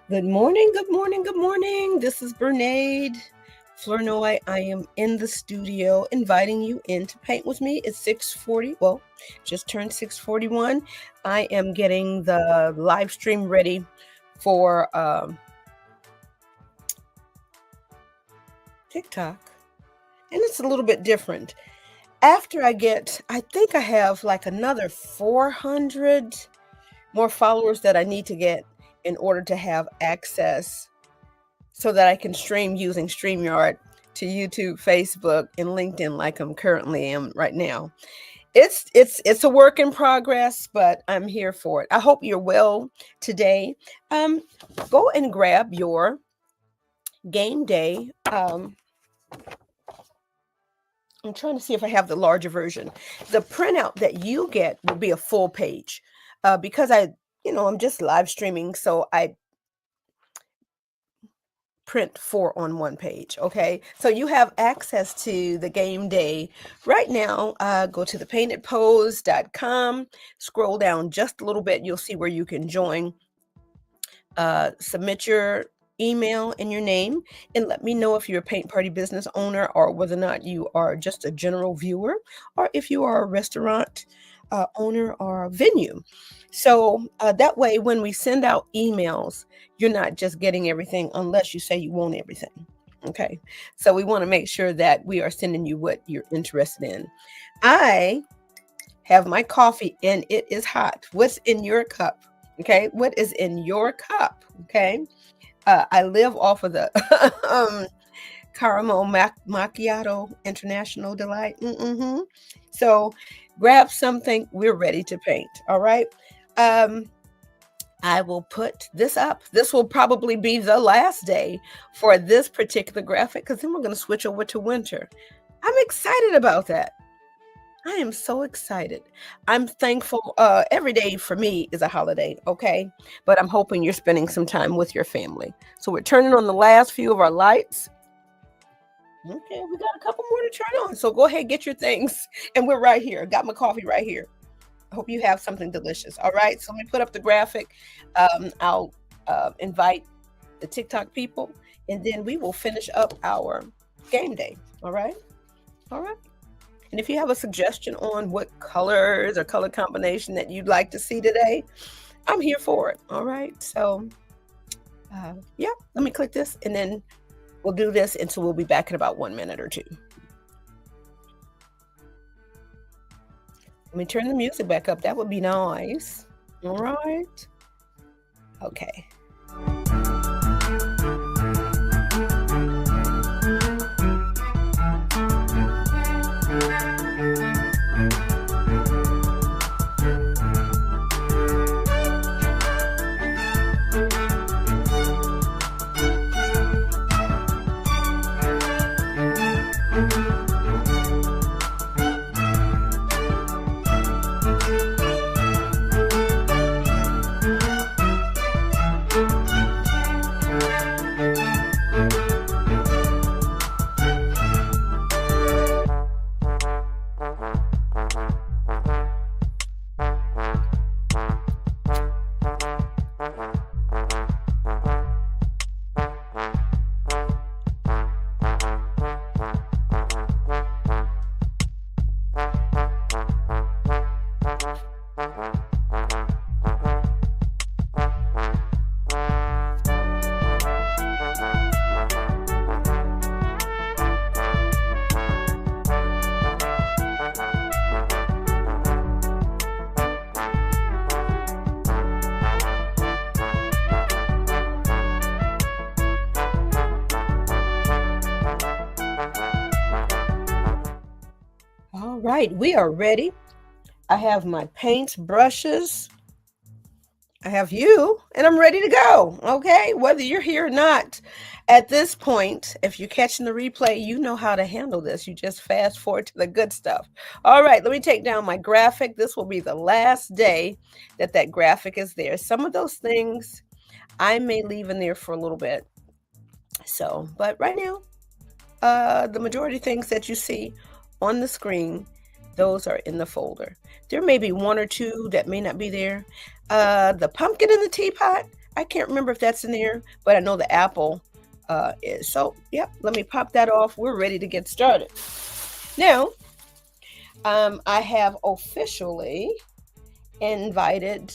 Good morning, good morning, good morning. This is Bernade Flournoy. I am in the studio inviting you in to paint with me. It's 6:40. Well, just turned 6:41. I am getting the live stream ready for TikTok. And it's a little bit different. After I think I have like another 400 more followers that I need to get in order to have access so that I can stream using StreamYard to YouTube, Facebook, and LinkedIn like I'm currently am right now. It's a work in progress, but I'm here for it. I hope you're well today. Go and grab your game day. I'm trying to see if I have the larger version. The printout that you get will be a full page because I'm just live streaming, so I print 4 on one page. Okay, so you have access to the game day right now. Go to thepaintedpose.com, scroll down just a little bit. You'll see where you can join. Submit your email and your name, and let me know if you're a paint party business owner or whether or not you are just a general viewer, or if you are a restaurant owner or a venue. So that way, when we send out emails, you're not just getting everything unless you say you want everything. Okay. So we want to make sure that we are sending you what you're interested in. I have my coffee and it is hot. What's in your cup? Okay. What is in your cup? Okay. I live off of the caramel macchiato international delight. So grab something. We're ready to paint. All right. I will put this up. This will probably be the last day for this particular graphic because then we're going to switch over to winter. I'm excited about that. I am so excited. I'm thankful. Every day for me is a holiday, okay? But I'm hoping you're spending some time with your family. So we're turning on the last few of our lights. Okay, we got a couple more to turn on. So go ahead, get your things. And we're right here. Got my coffee right here. I hope you have something delicious. All right, so let me put up the graphic. I'll invite the TikTok people, and then we will finish up our game day. All right? All right. And if you have a suggestion on what colors or color combination that you'd like to see today, I'm here for it. All right. So, yeah, let me click this and then we'll do this until we'll be back in about 1 minute or two. Let me turn the music back up. That would be nice. All right. Okay. right, we are ready. I have my paints, brushes. I have you, and I'm ready to go. Okay, whether you're here or not, at this point, if you're catching the replay, you know how to handle this. You just fast forward to the good stuff. All right, let me take down my graphic. This will be the last day that that graphic is there. Some of those things I may leave in there for a little bit. So, but right now, the majority of things that you see on the screen, those are in the folder. There may be one or two that may not be there. The pumpkin in the teapot, I can't remember if that's in there, but I know the apple is. So, yep, let me pop that off. We're ready to get started. Now, I have officially invited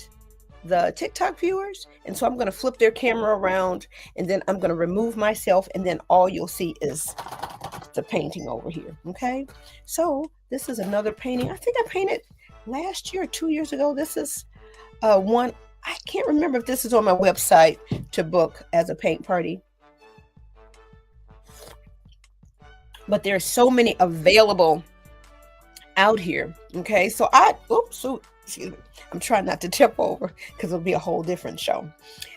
the TikTok viewers, and so I'm going to flip their camera around, and then I'm going to remove myself, and then all you'll see is the painting over here. Okay, so this is another painting. I think I painted last year or 2 years ago. This is one, I can't remember if this is on my website to book as a paint party, but there's so many available out here. Okay, so excuse me, I'm trying not to tip over because it'll be a whole different show.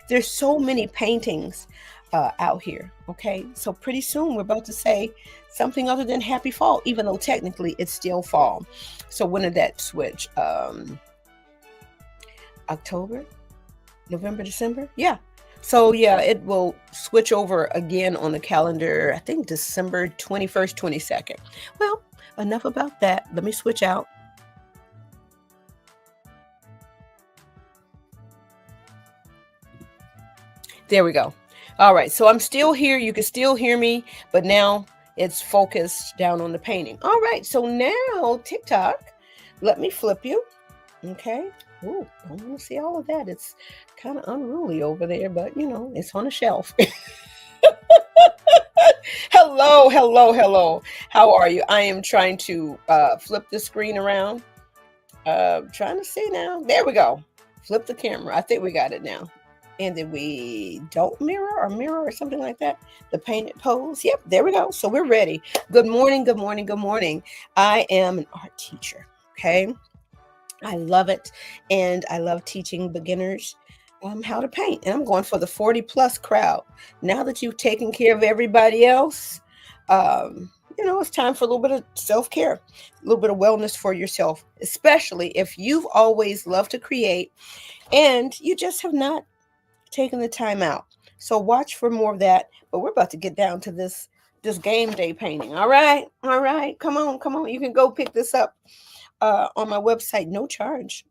There's so many paintings out here. Okay, so pretty soon we're about to say something other than happy fall, even though technically it's still fall. So when did that switch? October, November, December? Yeah. So yeah, it will switch over again on the calendar, I think December 21st, 22nd. Well, enough about that. Let me switch out. There we go. All right, so I'm still here. You can still hear me, but now it's focused down on the painting. All right, so now TikTok, let me flip you. Okay. Ooh, I don't want to see all of that. It's kind of unruly over there, but you know, it's on a shelf. Hello, hello, hello. How are you? I am trying to flip the screen around. Trying to see now. There we go. Flip the camera. I think we got it now. And then we don't mirror or something like that. The painted pose. Yep, there we go. So we're ready. Good morning, good morning, good morning. I am an art teacher. Okay. I love it. And I love teaching beginners how to paint. And I'm going for the 40 plus crowd. Now that you've taken care of everybody else, you know, it's time for a little bit of self-care, a little bit of wellness for yourself, especially if you've always loved to create and you just have not taking the time out. So watch for more of that. But we're about to get down to this game day painting. All right. Come on. You can go pick this up on my website. No charge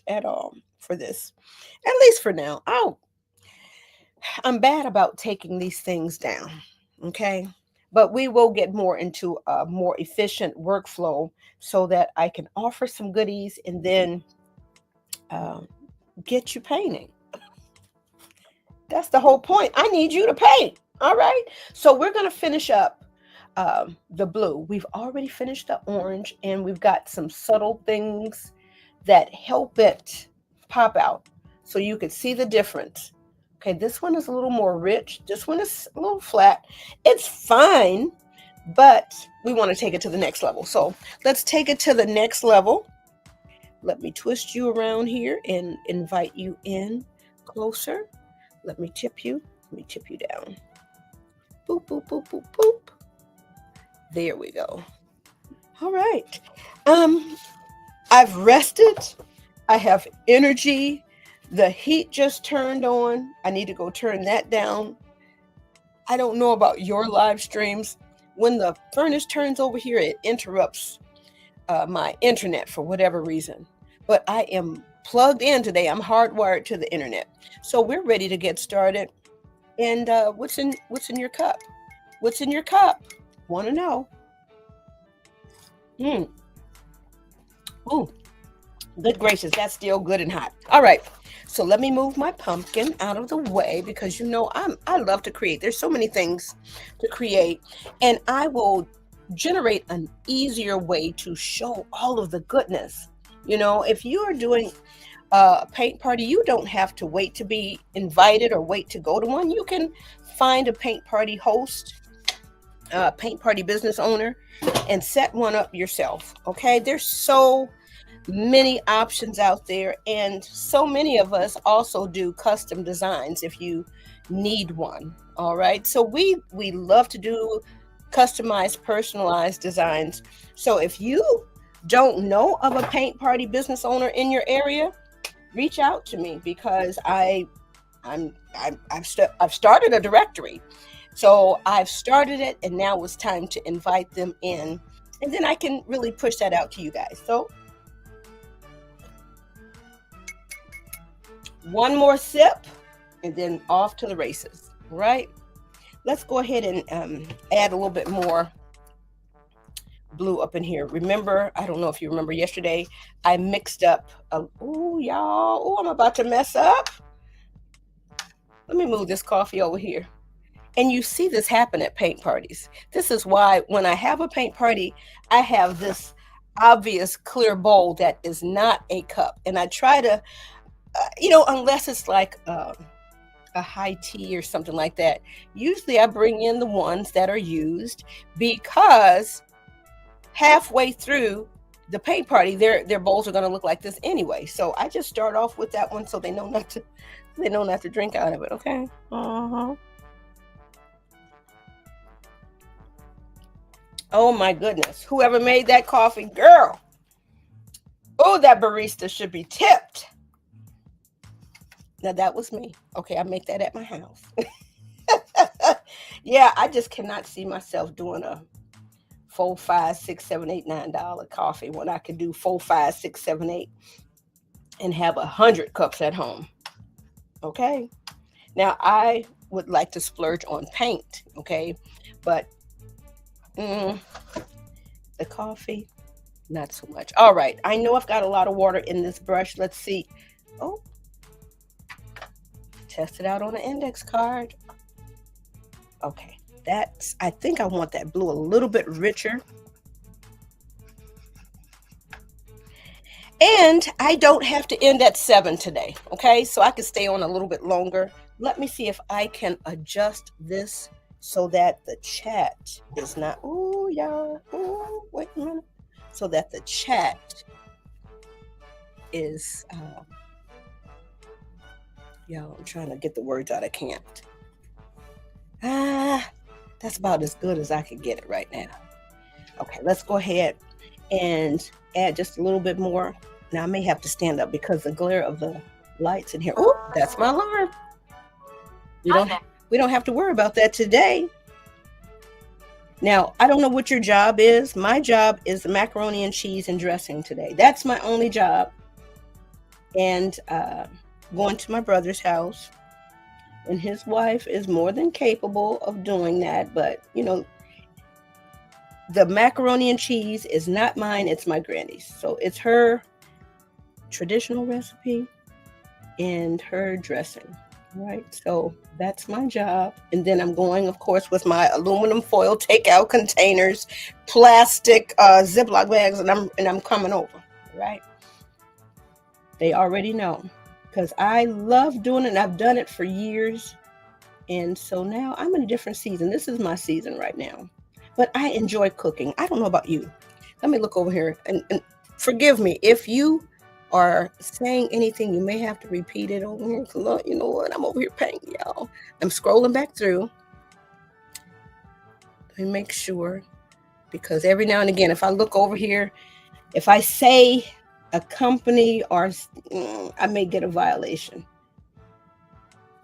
at all for this, at least for now. I'm bad about taking these things down. Okay. But we will get more into a more efficient workflow so that I can offer some goodies and then get you painting. That's the whole point. I need you to paint. All right. So we're going to finish up the blue. We've already finished the orange, and we've got some subtle things that help it pop out so you can see the difference. Okay, this one is a little more rich. This one is a little flat. It's fine, but we want to take it to the next level. So let's take it to the next level. Let me twist you around here and invite you in closer. Let me tip you. Let me tip you down. Boop, boop, boop, boop, boop. There we go. All right. I've rested. I have energy. The heat just turned on. I need to go turn that down. I don't know about your live streams. When the furnace turns over here, it interrupts my internet for whatever reason. But I am plugged in today. I'm hardwired to the internet. So we're ready to get started. And what's in your cup? What's in your cup? Want to know? Ooh, good gracious, that's still good and hot. All right. So let me move my pumpkin out of the way because you know I love to create. There's so many things to create, and I will generate an easier way to show all of the goodness. You know, if you are doing a paint party, you don't have to wait to be invited or wait to go to one. You can find a paint party host paint party business owner and set one up yourself. Okay, there's so many options out there, and so many of us also do custom designs if you need one. All right, so we love to do customized, personalized designs. So if you don't know of a paint party business owner in your area, reach out to me, because I've started a directory. So I've started it, and now it's time to invite them in, and then I can really push that out to you guys. So one more sip, and then off to the races. Right? Let's go ahead and add a little bit more blue up in here. Remember, I don't know if you remember yesterday, I mixed up. Oh, y'all. Oh, I'm about to mess up. Let me move this coffee over here. And you see this happen at paint parties. This is why when I have a paint party, I have this obvious clear bowl that is not a cup. And I try to, unless it's like a high tea or something like that, usually I bring in the ones that are used, because halfway through the paint party, their bowls are going to look like this anyway. So I just start off with that one so they know not to drink out of it. Okay. Oh my goodness. Whoever made that coffee, girl. Oh, that barista should be tipped. Now that was me. Okay, I make that at my house. Yeah, I just cannot see myself doing a $4, $5, $6, $7, $8, $9 coffee when I could do 4, 5, 6, 7, 8 and have 100 cups at home. Okay. Now I would like to splurge on paint. Okay, but the coffee, not so much. All right, I know I've got a lot of water in this brush. Let's see. Oh, test it out on the index card. Okay, I think I want that blue a little bit richer. And I don't have to end at 7 today, okay? So I can stay on a little bit longer. Let me see if I can adjust this so that the chat is not, oh, y'all, oh, wait a minute. So that the chat is, y'all, I'm trying to get the words out. I can't. That's about as good as I can get it right now. Okay, let's go ahead and add just a little bit more. Now I may have to stand up because the glare of the lights in here. Oh, that's my alarm. We don't have to worry about that today. Now, I don't know what your job is. My job is the macaroni and cheese and dressing today. That's my only job. And going to my brother's house. And his wife is more than capable of doing that. But, the macaroni and cheese is not mine. It's my granny's. So it's her traditional recipe and her dressing. Right, so that's my job. And then I'm going, of course, with my aluminum foil takeout containers, plastic Ziploc bags, and I'm coming over. Right, they already know, because I love doing it, and I've done it for years. And so now I'm in a different season. This is my season right now, but I enjoy cooking. I don't know about you. Let me look over here, and forgive me if you are saying anything, you may have to repeat it over here. You know what? I'm over here painting, y'all. I'm scrolling back through. Let me make sure, because every now and again, if I look over here, if I say a company, or I may get a violation.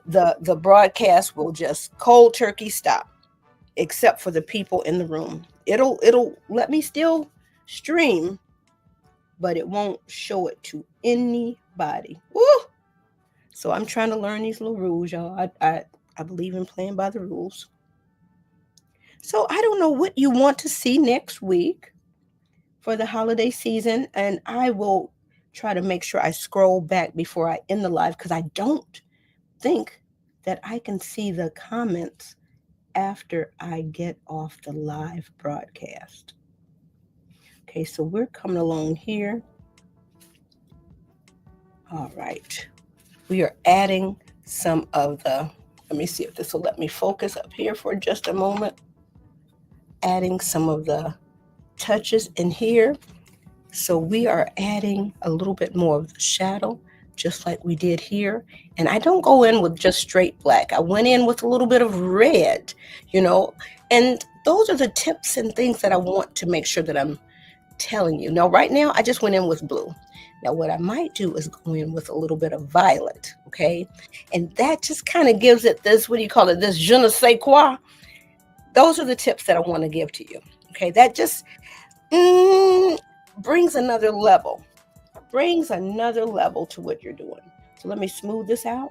The broadcast will just cold turkey stop, except for the people in the room. It'll let me still stream, but it won't show it to anybody. Woo! So I'm trying to learn these little rules, y'all. I believe in playing by the rules. So I don't know what you want to see next week for the holiday season, and I will try to make sure I scroll back before I end the live, because I don't think that I can see the comments after I get off the live broadcast. Okay, so we're coming along here. All right. We are adding some of the, let me see if this will let me focus up here for just a moment. adding some of the touches in here. So we are adding a little bit more of the shadow, just like we did here. And I don't go in with just straight black. I went in with a little bit of red, you know, and those are the tips and things that I want to make sure that I'm telling you. Now, right now, I just went in with blue. Now, what I might do is go in with a little bit of violet, okay? And that just kind of gives it this, what do you call it, this je ne sais quoi. Those are the tips that I want to give to you, okay? That just brings another level to what you're doing. So let me smooth this out.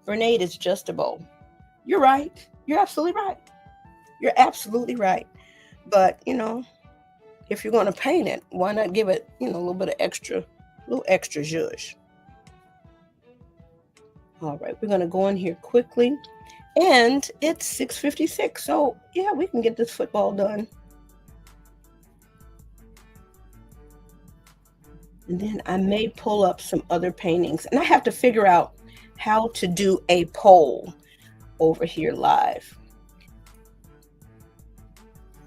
Grenade is just a bowl. You're right. You're absolutely right. You're absolutely right. But, you know, if you're going to paint it, why not give it, you know, a little bit of extra zhuzh. All right, we're going to go in here quickly. And it's 6:56. So, yeah, we can get this football done. And then I may pull up some other paintings. And I have to figure out how to do a poll over here live,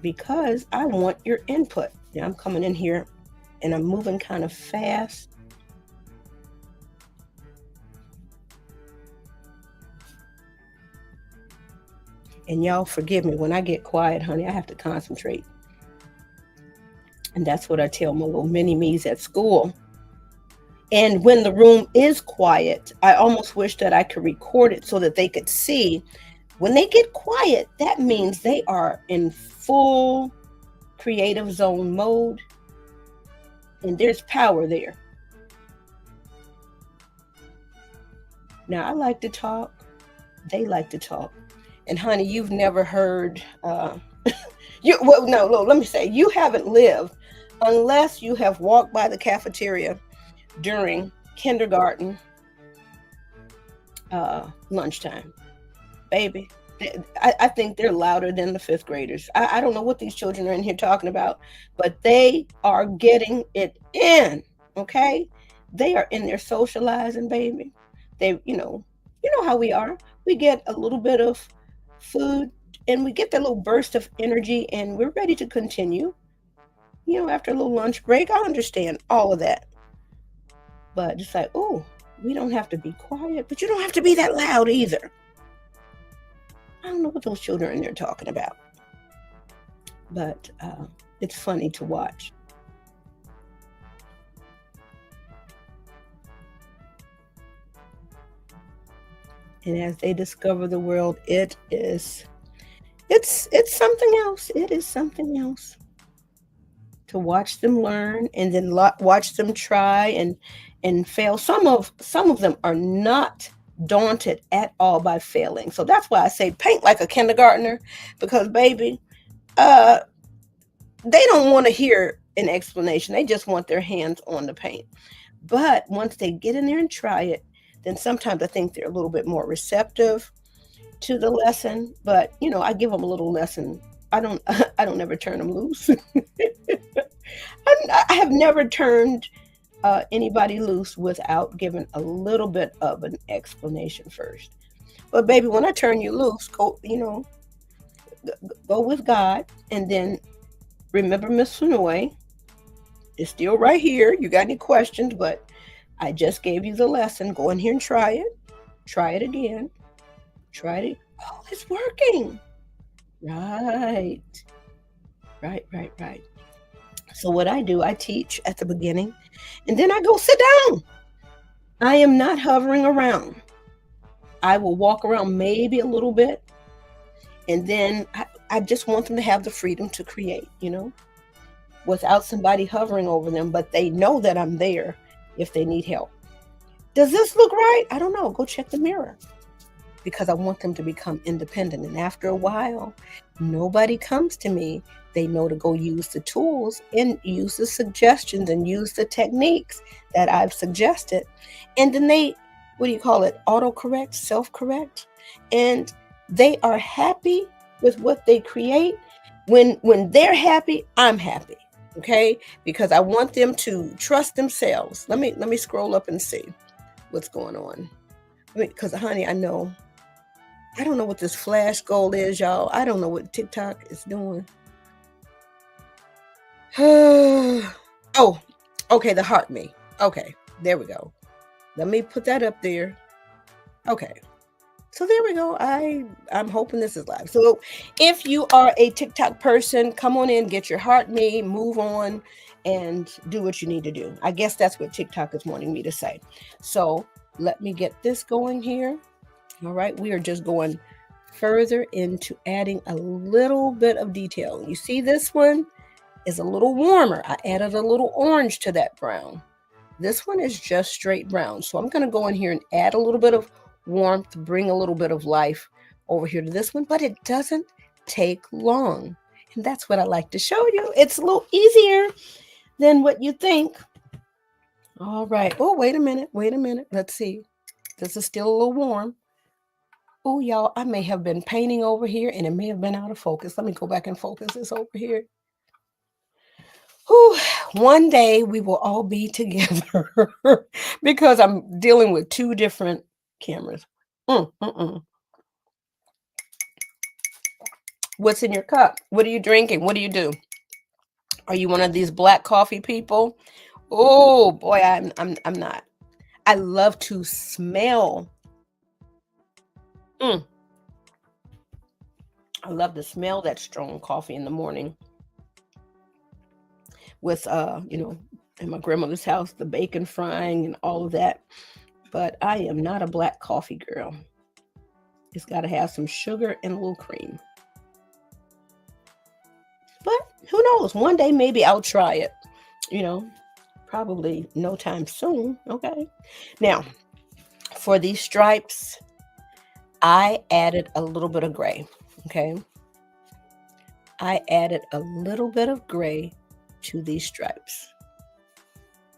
because I want your input. Now I'm coming in here and I'm moving kind of fast. And y'all forgive me, when I get quiet, honey, I have to concentrate. And that's what I tell my little mini-me's at school. And when the room is quiet, I almost wish that I could record it so that they could see. When they get quiet, that means they are in full creative zone mode. And there's power there. Now, I like to talk. They like to talk. And honey, you've never heard, no, let me say, you haven't lived unless you have walked by the cafeteria during kindergarten lunchtime. Baby, I think they're louder than the fifth graders. I don't know what these children are in here talking about, but they are getting it in, okay? They are in there socializing, baby. They, you know how we are. We get a little bit of food and we get that little burst of energy and we're ready to continue. You know, after a little lunch break, I understand all of that. But it's like, oh, we don't have to be quiet, but you don't have to be that loud either. I don't know what those children are in there talking about. But it's funny to watch. And as they discover the world, it's something else. It is something else to watch them learn and then watch them try and fail. Some of them are not daunted at all by failing. So that's why I say paint like a kindergartner, because baby, they don't want to hear an explanation. They just want their hands on the paint. But once they get in there and try it, then sometimes I think they're a little bit more receptive to the lesson. But you know, I give them a little lesson. I don't ever turn them loose. I have never turned anybody loose without giving a little bit of an explanation first. But baby, when I turn you loose, go with God, and then remember Miss Sonoy is still right here. You got any questions? But I just gave you the lesson. Go in here and try it. Try it again. Try it. Oh, it's working. Right. So what I do, I teach at the beginning, and then I go sit down. I am not hovering around. I will walk around maybe a little bit, and then I just want them to have the freedom to create, without somebody hovering over them, but they know that I'm there if they need help. Does this look right? I don't know. Go check the mirror, because I want them to become independent. And after a while, nobody comes to me. They know to go use the tools and use the suggestions and use the techniques that I've suggested. And then they, autocorrect, self-correct. And they are happy with what they create. When they're happy, I'm happy. Okay? Because I want them to trust themselves. Let me scroll up and see what's going on. Because honey, I know I don't know what this flash goal is, y'all. I don't know what TikTok is doing. Oh, okay, the heart me. Okay, there we go. Let me put that up there. Okay. So there we go. I'm hoping this is live. So if you are a TikTok person, come on in, get your heart me, move on, and do what you need to do. I guess that's what TikTok is wanting me to say. So let me get this going here. All right, we are just going further into adding a little bit of detail. You see this one is a little warmer. I added a little orange to that brown. This one is just straight brown. So I'm going to go in here and add a little bit of warmth, bring a little bit of life over here to this one, but it doesn't take long. And that's what I like to show you. It's a little easier than what you think. All right. Oh, wait a minute. Wait a minute. Let's see. This is still a little warm. Oh, y'all, I may have been painting over here and it may have been out of focus. Let me go back and focus this over here. Whew, one day we will all be together because I'm dealing with two different cameras. What's in your cup? What are you drinking? What do you do? Are you one of these black coffee people? Oh boy, I'm not. I love to smell. I love to smell that strong coffee in the morning. With in my grandmother's house, the bacon frying and all of that. But I am not a black coffee girl. It's got to have some sugar and a little cream. But who knows? One day maybe I'll try it. Probably no time soon. Okay. Now, for these stripes, I added a little bit of gray. Okay. I added a little bit of gray to these stripes.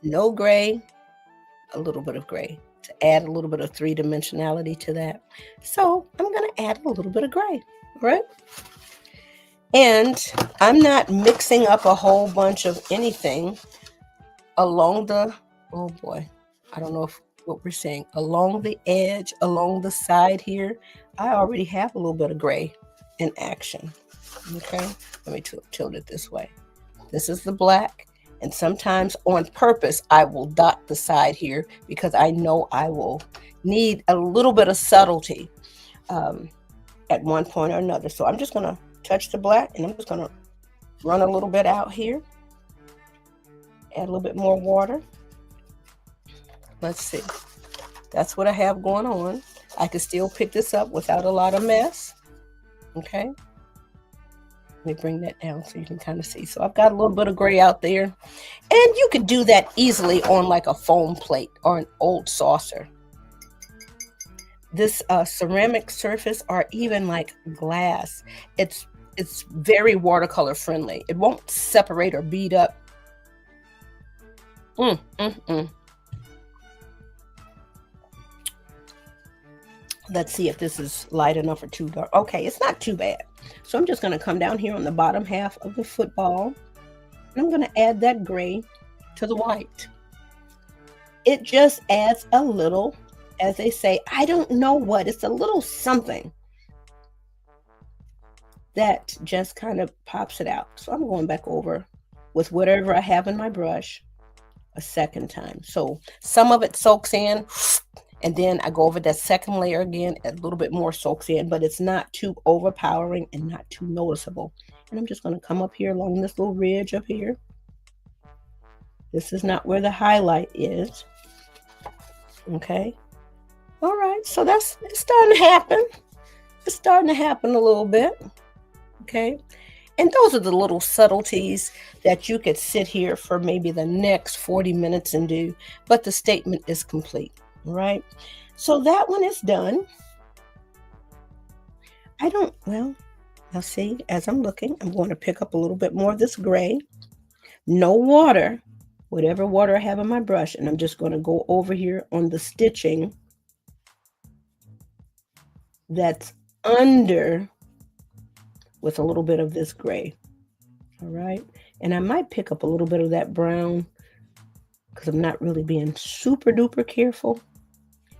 No gray, a little bit of gray to add a little bit of three-dimensionality to that. So I'm going to add a little bit of gray, right? And I'm not mixing up a whole bunch of anything along the, oh boy, I don't know what we're saying, along the edge, along the side here. I already have a little bit of gray in action. Okay, let me tilt it this way. This is the black, and sometimes on purpose I will dot the side here because I know I will need a little bit of subtlety at one point or another. So I'm just going to touch the black, and I'm just going to run a little bit out here, add a little bit more water. Let's see. That's what I have going on. I can still pick this up without a lot of mess. Okay. Let me bring that down so you can kind of see. So I've got a little bit of gray out there. And you could do that easily on like a foam plate or an old saucer. This ceramic surface or even like glass, it's very watercolor friendly. It won't separate or bead up. Let's see if this is light enough or too dark. Okay, it's not too bad. So I'm just going to come down here on the bottom half of the football. And I'm going to add that gray to the white. It just adds a little, as they say, I don't know what. It's a little something that just kind of pops it out. So I'm going back over with whatever I have in my brush a second time. So some of it soaks in. And then I go over that second layer again, a little bit more soaks in, but it's not too overpowering and not too noticeable. And I'm just going to come up here along this little ridge up here. This is not where the highlight is. Okay. All right. So it's starting to happen. It's starting to happen a little bit. Okay. And those are the little subtleties that you could sit here for maybe the next 40 minutes and do, but the statement is complete. Right, so that one is done. Now see, as I'm looking, I'm going to pick up a little bit more of this gray. No water, whatever water I have in my brush, and I'm just going to go over here on the stitching that's under with a little bit of this gray. All right, and I might pick up a little bit of that brown because I'm not really being super duper careful.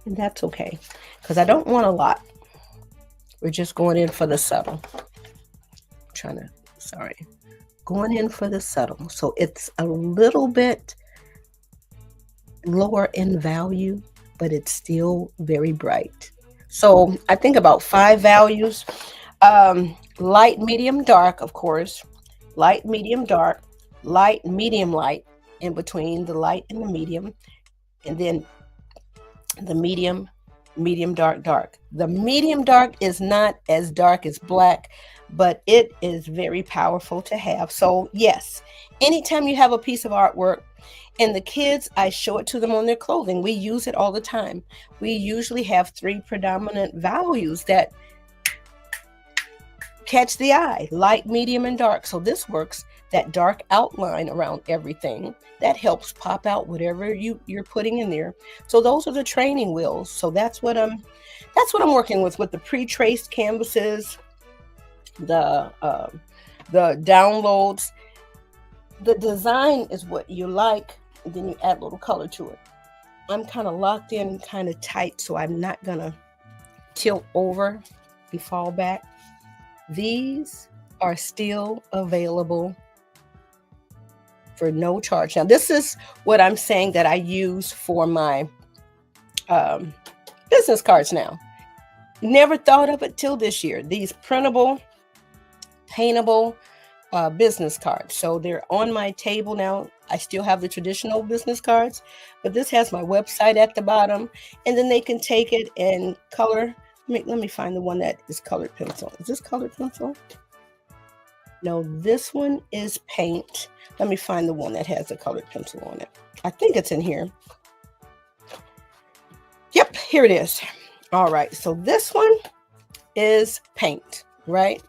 And that's okay, because I don't want a lot. We're just going in for the subtle. Going in for the subtle. So it's a little bit lower in value, but it's still very bright. So I think about 5 values. Light, medium, dark, of course. Light, medium, dark. Light, medium, light. In between the light and the medium. And then the medium, medium, dark, dark. The medium dark is not as dark as black, but it is very powerful to have. So yes, anytime you have a piece of artwork, and the kids, I show it to them on their clothing. We use it all the time. We usually have 3 predominant values that catch the eye: light, medium, and dark. So this works. That dark outline around everything that helps pop out whatever you're putting in there. So those are the training wheels. So that's what I'm working with the pre-traced canvases, the downloads. The design is what you like, and then you add a little color to it. I'm kind of locked in, kind of tight, so I'm not gonna tilt over and fall back. These are still available for no charge. Now, this is what I'm saying that I use for my business cards now. Never thought of it till this year. These printable, paintable business cards. So they're on my table now. I still have the traditional business cards, but this has my website at the bottom, and then they can take it and color. Let me find the one that is colored pencil. Is this colored pencil? No, this one is paint. Let me find the one that has a colored pencil on it. I think it's in here. Yep, here it is. All right, so this one is paint, right?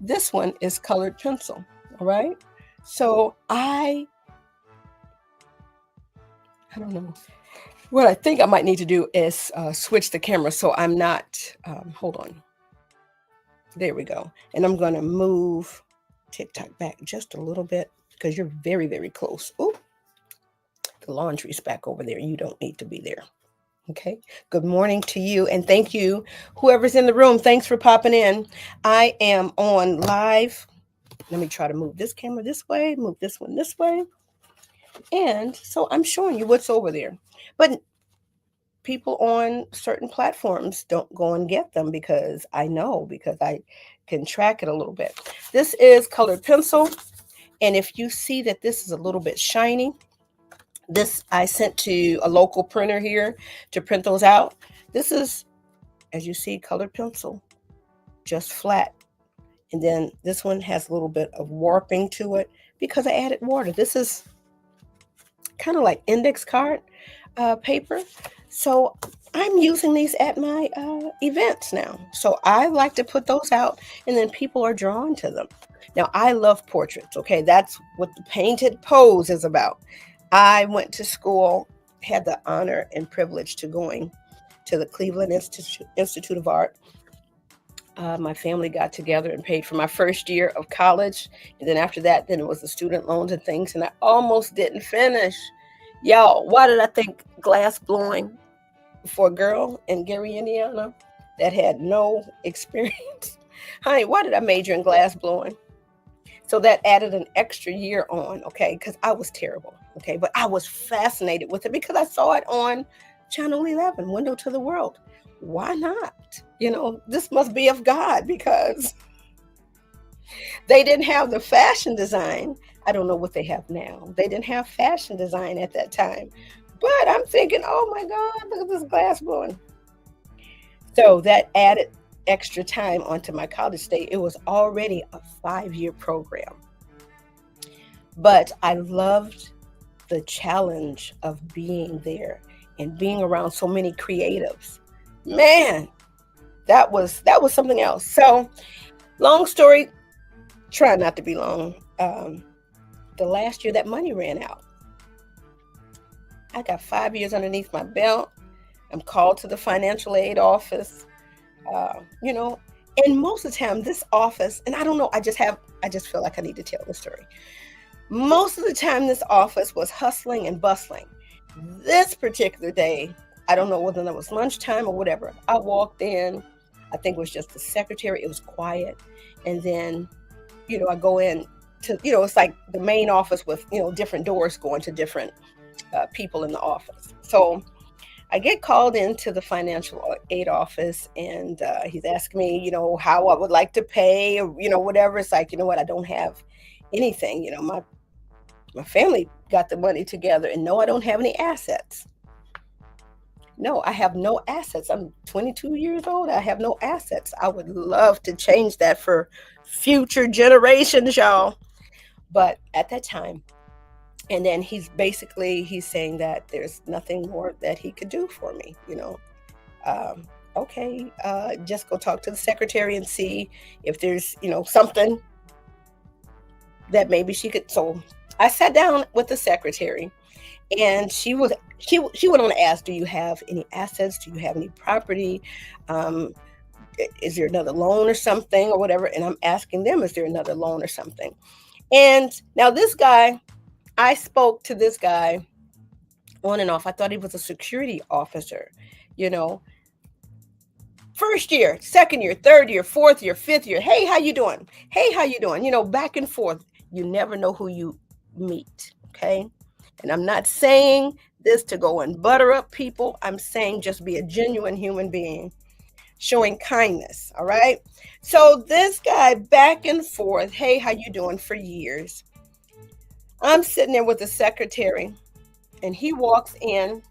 This one is colored pencil, all right? So I don't know. What I think I might need to do is switch the camera so I'm not, hold on. There we go. And I'm going to move TikTok back just a little bit because you're very, very close. Ooh, the laundry's back over there. You don't need to be there. Okay. Good morning to you. And thank you, whoever's in the room. Thanks for popping in. I am on live. Let me try to move this camera this way, move this one this way. And so I'm showing you what's over there. But people on certain platforms don't go and get them because I can track it a little bit. This is colored pencil. And if you see that this is a little bit shiny, this I sent to a local printer here to print those out. This is, as you see, colored pencil, just flat. And then this one has a little bit of warping to it because I added water. This is kind of like index card paper. So I'm using these at my events now. So I like to put those out, and then people are drawn to them. Now, I love portraits, okay? That's what the painted pose is about. I went to school, had the honor and privilege to going to the Cleveland Institute of Art. My family got together and paid for my first year of college. And then after that, then it was the student loans and things, and I almost didn't finish. Y'all, why did I think glass blowing for a girl in Gary, Indiana that had no experience? Honey, why did I major in glass blowing? So that added an extra year on, okay, because I was terrible, okay? But I was fascinated with it because I saw it on Channel 11, Window to the World. Why not? You know, this must be of God because they didn't have the fashion design. I don't know what they have now. They didn't have fashion design at that time. But I'm thinking, oh my God, look at this glass blowing. So that added extra time onto my college stay. It was already a 5-year program. But I loved the challenge of being there and being around so many creatives. Man, that was something else. So long story, try not to be long. The last year that money ran out. I got 5 years underneath my belt. I'm called to the financial aid office. And most of the time this office, and I don't know, I just feel like I need to tell the story. Most of the time this office was hustling and bustling. This particular day, I don't know whether it was lunchtime or whatever. I walked in, I think it was just the secretary. It was quiet. And then, I go in to, it's like the main office with, different doors going to different people in the office. So I get called into the financial aid office, and he's asking me, how I would like to pay, or, whatever. It's like, what, I don't have anything. My family got the money together, and no, I don't have any assets. No, I have no assets. I'm 22 years old. I have no assets. I would love to change that for future generations, y'all. But at that time, and then he's saying that there's nothing more that he could do for me, Okay, just go talk to the secretary and see if there's, something that maybe she could. So I sat down with the secretary, and she went on to ask, do you have any assets? Do you have any property? Is there another loan or something or whatever? And I'm asking them, is there another loan or something? And now this guy, I spoke to this guy on and off. I thought he was a security officer, First year, second year, third year, fourth year, fifth year. Hey, how you doing? Hey, how you doing? Back and forth. You never know who you meet, okay? And I'm not saying this to go and butter up people. I'm saying just be a genuine human being, showing kindness, all right? So this guy, back and forth, hey, how you doing, for years. I'm sitting there with the secretary, and he walks in.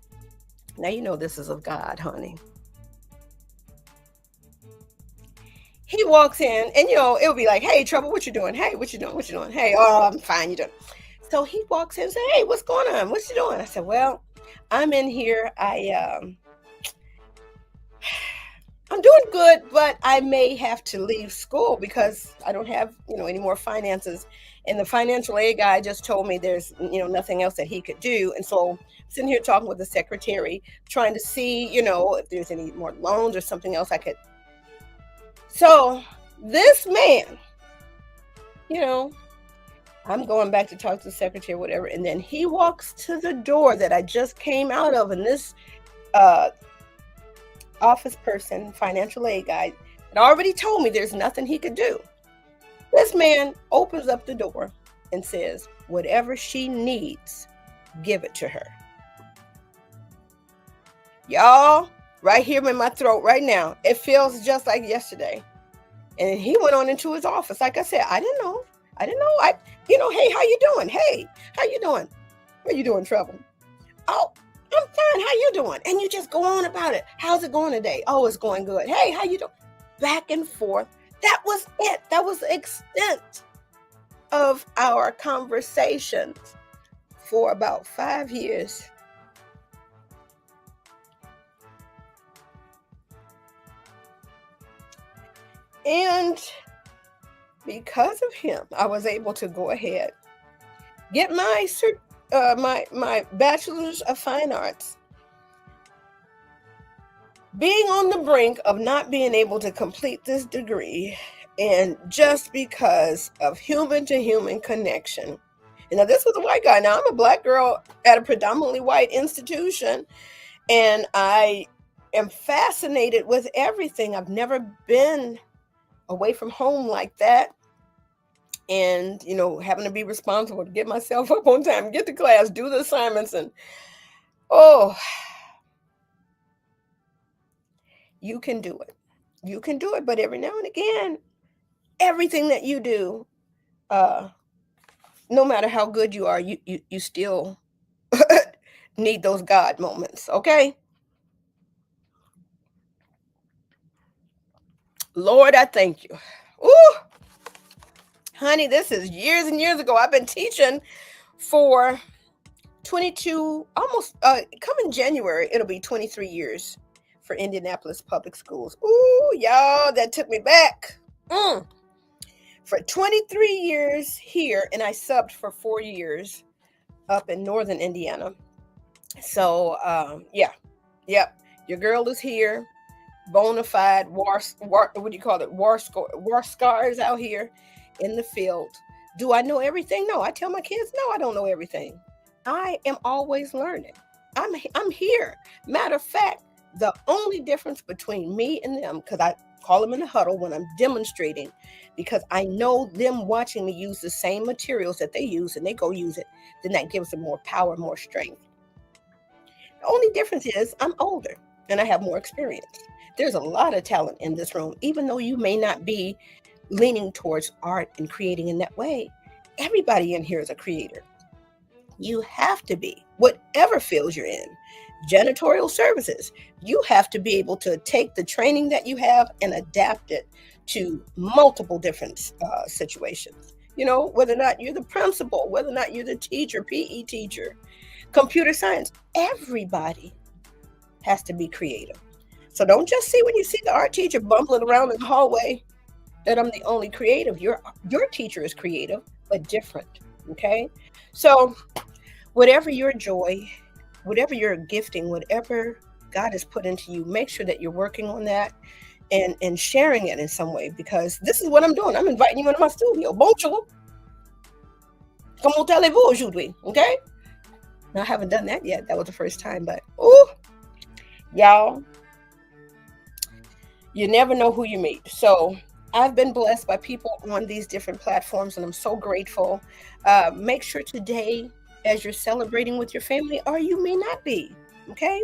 Now, this is of God, honey. He walks in, and, it would be like, hey, Trouble, what you doing? Hey, what you doing? What you doing? Hey, oh, I'm fine. You doing? So he walks in and says, hey, what's going on? What you doing? I said, well, I'm in here. I'm doing good, but I may have to leave school because I don't have, any more finances. And the financial aid guy just told me there's, nothing else that he could do. And so I'm sitting here talking with the secretary, trying to see, if there's any more loans or something else I could. So this man, I'm going back to talk to the secretary or whatever. And then he walks to the door that I just came out of. And this office person, financial aid guy, had already told me there's nothing he could do. This man opens up the door and says, whatever she needs, give it to her. Y'all, right here in my throat right now, it feels just like yesterday. And he went on into his office. Like I said, I didn't know. Hey, how you doing? Hey, how you doing? How you doing, Trouble? Oh, I'm fine. How you doing? And you just go on about it. How's it going today? Oh, it's going good. Hey, how you doing? Back and forth. That was it. That was the extent of our conversations for about 5 years. And because of him, I was able to go ahead, get my my bachelor's of fine arts, being on the brink of not being able to complete this degree, and just because of human to human connection. And now this was a white guy. Now I'm a black girl at a predominantly white institution, and I am fascinated with everything. I've never been away from home like that. And, having to be responsible to get myself up on time, get to class, do the assignments. And, you can do it. You can do it. But every now and again, everything that you do, no matter how good you are, you still need those God moments. Okay. Lord, I thank you. Ooh. Honey, this is years and years ago. I've been teaching for 22, almost coming January, it'll be 23 years for Indianapolis Public Schools. Ooh, y'all, that took me back. For 23 years here, and I subbed for 4 years up in northern Indiana. So, yep, your girl is here. Bona fide war scars out here in the field. Do I know everything? No. I tell my kids, no, I don't know everything. I am always learning. I'm here. Matter of fact, the only difference between me and them, because call them in the huddle when I'm demonstrating, because I know them watching me use the same materials that they use and they go use it. Then that gives them more power, more strength. The only difference is I'm older and I have more experience. There's a lot of talent in this room, even though you may not be leaning towards art and creating in that way. Everybody in here is a creator. You have to be, whatever field you're in. Janitorial services, you have to be able to take the training that you have and adapt it to multiple different situations. Whether or not you're the principal, whether or not you're the teacher, PE teacher, computer science, everybody has to be creative. So don't just see when you see the art teacher bumbling around in the hallway that I'm the only creative. Your teacher is creative, but different. Okay. So whatever your joy, whatever your gifting, whatever God has put into you, make sure that you're working on that and sharing it in some way, because this is what I'm doing. I'm inviting you into my studio. Bonjour. Comment allez-vous aujourd'hui? Okay. Now, I haven't done that yet. That was the first time, but y'all, you never know who you meet. So I've been blessed by people on these different platforms, and I'm so grateful. Make sure today, as you're celebrating with your family, or you may not be, okay?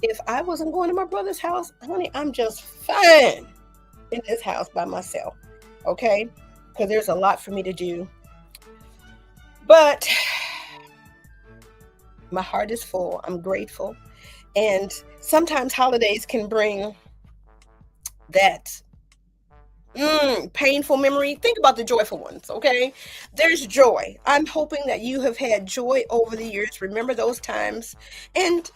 If I wasn't going to my brother's house, honey, I'm just fine in this house by myself, okay? Because there's a lot for me to do. But my heart is full. I'm grateful. And sometimes holidays can bring that painful memory. Think about the joyful ones, okay? There's joy. I'm hoping that you have had joy over the years. Remember those times and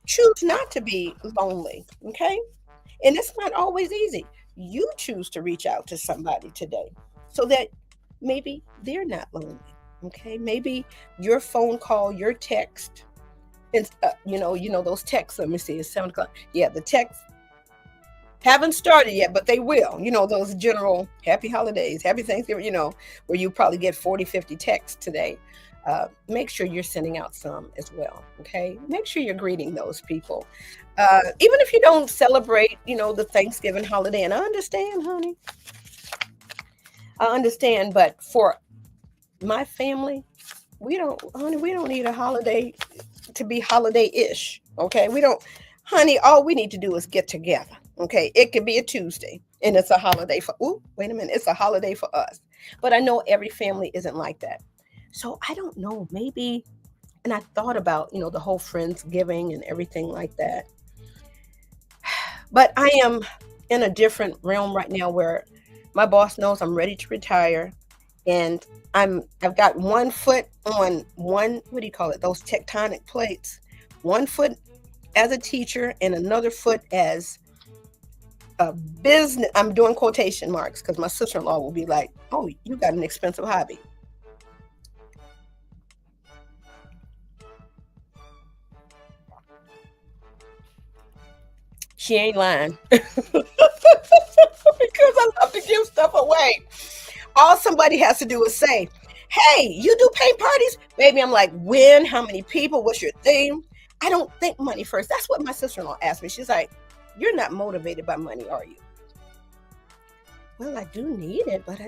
choose not to be lonely, okay? And it's not always easy. You choose to reach out to somebody today so that maybe they're not lonely, okay? Maybe your phone call, your text, and those texts. Let me see, it's 7:00. Yeah, the text haven't started yet, but they will. Those general happy holidays, happy Thanksgiving, where you probably get 40, 50 texts today. Make sure you're sending out some as well, okay? Make sure you're greeting those people. Even if you don't celebrate, the Thanksgiving holiday, and I understand, honey. I understand, but for my family, we don't need a holiday to be holiday-ish, okay? We don't, honey, all we need to do is get together. Okay, it could be a Tuesday and it's a holiday it's a holiday for us. But I know every family isn't like that. So I don't know, maybe, and I thought about, the whole Friendsgiving and everything like that. But I am in a different realm right now where my boss knows I'm ready to retire, and I've got one foot on one, what do you call it? Those tectonic plates. One foot as a teacher and another foot as a business. I'm doing quotation marks because my sister-in-law will be like, "Oh, you got an expensive hobby." She ain't lying. Because I love to give stuff away. All somebody has to do is say, "Hey, you do paint parties?" Baby, I'm like, "When? How many people? What's your theme?" I don't think money first. That's what my sister-in-law asked me. She's like, "You're not motivated by money, are you?" Well, I do need it, but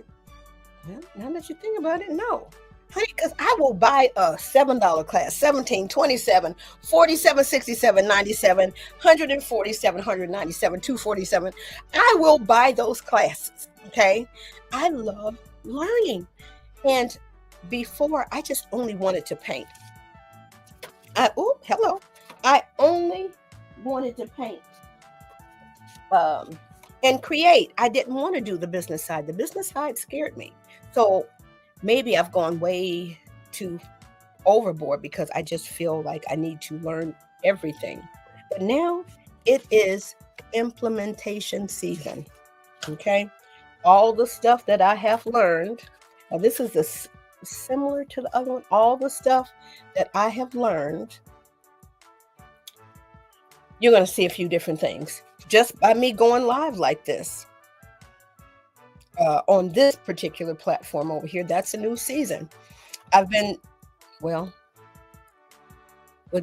now that you think about it, no. Honey, because I will buy a $7 class, 17, 27, 47, 67, 97, 147, 197, 247. I will buy those classes, okay? I love learning. And before, I just only wanted to paint. I only wanted to paint and create. I didn't want to do the business side. The business side scared me. So maybe I've gone way too overboard because I just feel like I need to learn everything. But now it is implementation season. Okay. All the stuff that I have learned, now this is similar to the other one, all the stuff that I have learned, you're going to see a few different things just by me going live like this. On this particular platform over here, that's a new season. What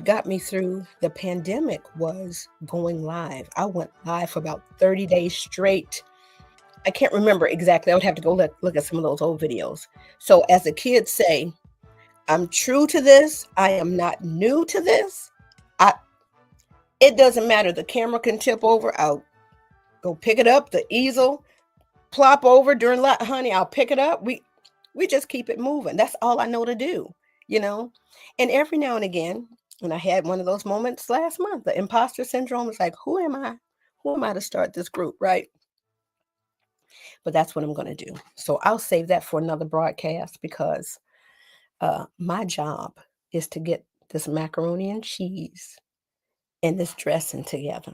got me through the pandemic was going live. I went live for about 30 days straight I can't remember exactly. I would have to go look at some of those old videos. So as the kids say, I'm true to this. I am not new to this. I It doesn't matter. The camera can tip over. I'll go pick it up. The easel plop over during honey. I'll pick it up. We just keep it moving. That's all I know to do, you know. And every now and again, and I had one of those moments last month. The imposter syndrome is like, who am I? Who am I to start this group, right? But that's what I'm going to do. So I'll save that for another broadcast because my job is to get this macaroni and cheese and this dressing together.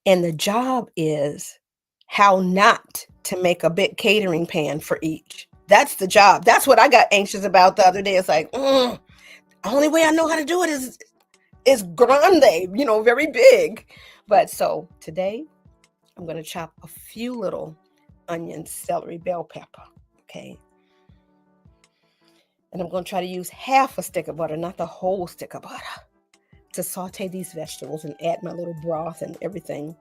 And the job is how not to make a big catering pan for each. That's the job. That's what I got anxious about the other day. It's like, the only way I know how to do it is grande, very big. But so today I'm going to chop a few little onions, celery, bell pepper. Okay. And I'm going to try to use half a stick of butter, not the whole stick of butter, to saute these vegetables and add my little broth and everything.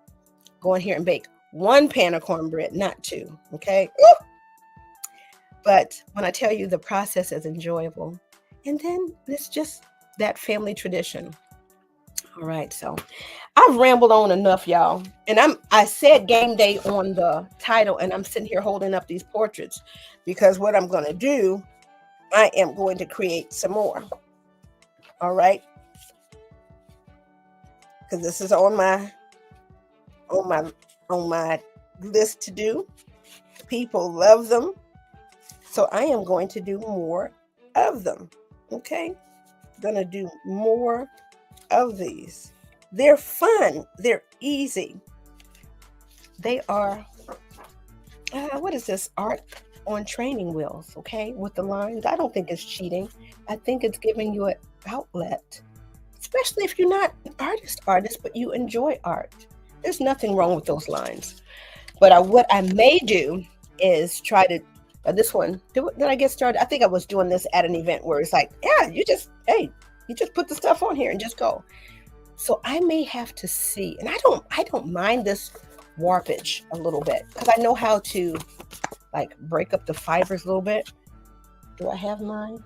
Go in here and bake 1 pan of cornbread, not 2. Okay. Woo! But when I tell you the process is enjoyable, and then it's just that family tradition. All right. So I've rambled on enough, y'all. And I said game day on the title, and I'm sitting here holding up these portraits because what I'm going to do, I am going to create some more. All right. Because this is on my list to do. People love them. So I am going to do more of them. Okay. Gonna do more of these. They're fun. They're easy. They are, what is this? Art on training wheels. Okay. With the lines. I don't think it's cheating. I think it's giving you an outlet. Especially if you're not an artist, but you enjoy art. There's nothing wrong with those lines. But what I may do is try to, this one, did I get started? I think I was doing this at an event where it's like, yeah, you just put the stuff on here and just go. So I may have to see, and I don't mind this warpage a little bit because I know how to like break up the fibers a little bit. Do I have mine?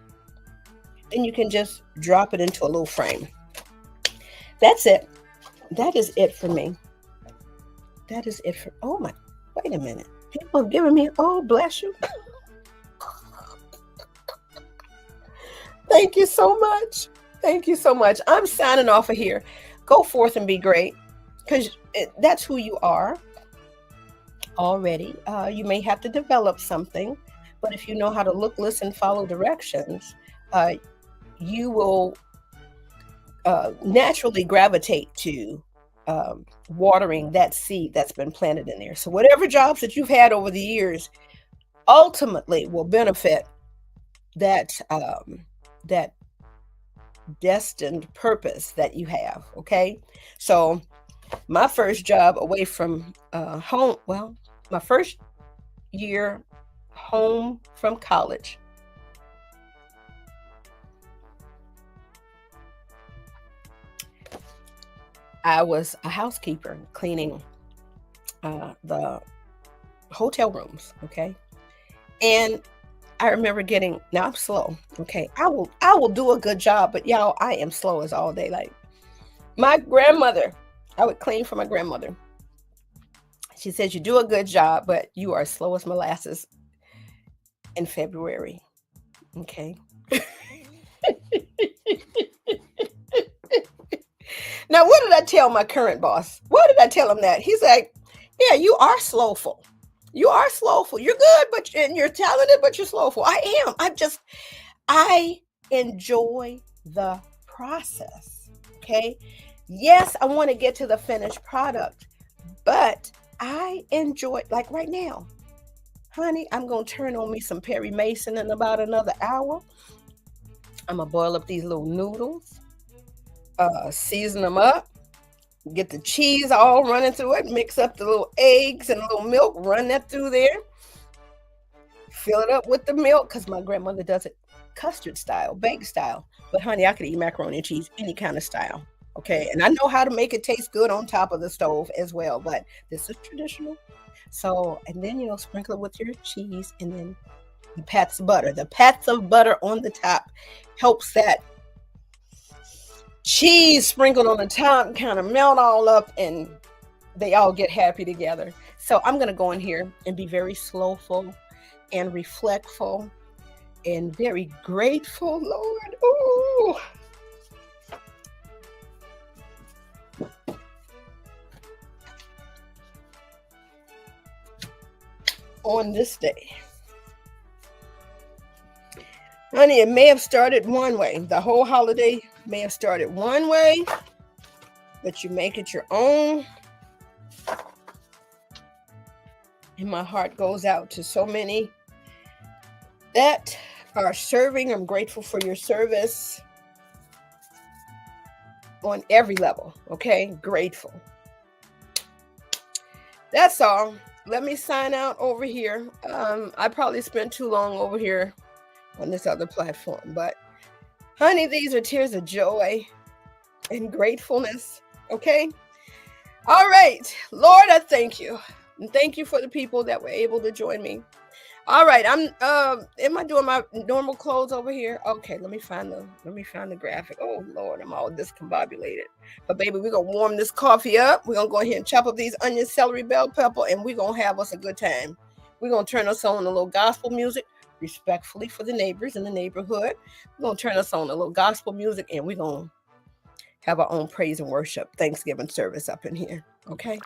And you can just drop it into a little frame. That's it. That is it for me. That is it for, oh my, wait a minute. People are giving me, oh, bless you. Thank you so much. Thank you so much. I'm signing off of here. Go forth and be great because that's who you are already. You may have to develop something, but if you know how to look, listen, follow directions, you will naturally gravitate to watering that seed that's been planted in there. So whatever jobs that you've had over the years ultimately will benefit that that destined purpose that you have. Okay. So my first job away from home, well, my first year home from college, I was a housekeeper cleaning the hotel rooms. Okay. And I remember now I'm slow. Okay. I will do a good job, but y'all, I am slow as all day. Like my grandmother, I would clean for my grandmother. She says, you do a good job, but you are slow as molasses in February. Okay. Now, what did I tell my current boss? What did I tell him that? He's like, yeah, you are slowful. You are slowful. You're good, and you're talented, but you're slowful. I am. I enjoy the process. Okay. Yes, I want to get to the finished product, but I enjoy, like right now, honey, I'm going to turn on me some Perry Mason in about another hour. I'm going to boil up these little noodles, season them up, get the cheese all running through it, mix up the little eggs and a little milk, run that through there, fill it up with the milk, because my grandmother does it custard style, baked style. But honey, I could eat macaroni and cheese any kind of style. Okay. And I know how to make it taste good on top of the stove as well, but this is traditional. So, and then, you know, sprinkle it with your cheese and then the pats of butter. The pats of butter on the top helps that cheese sprinkled on the top kind of melt all up and they all get happy together. So I'm going to go in here and be very slowful and reflectful and very grateful, Lord. Ooh. On this day. Honey, it may have started one way. The whole holiday may have started one way, but you make it your own. And my heart goes out to so many that are serving. I'm grateful for your service on every level. Okay, grateful. That's all. Let me sign out over here. I probably spent too long over here on this other platform, but honey, these are tears of joy and gratefulness. Okay. All right, Lord, I thank you. And thank you for the people that were able to join me. All right, am I doing my normal clothes over here? Okay, let me find the graphic. Oh Lord, I'm all discombobulated. But baby, we're gonna warm this coffee up. We're gonna go ahead and chop up these onions, celery, bell pepper, and we're gonna have us a good time. We're gonna turn us on a little gospel music, respectfully for the neighbors in the neighborhood. We're gonna turn us on a little gospel music, and we're gonna have our own praise and worship Thanksgiving service up in here. Okay.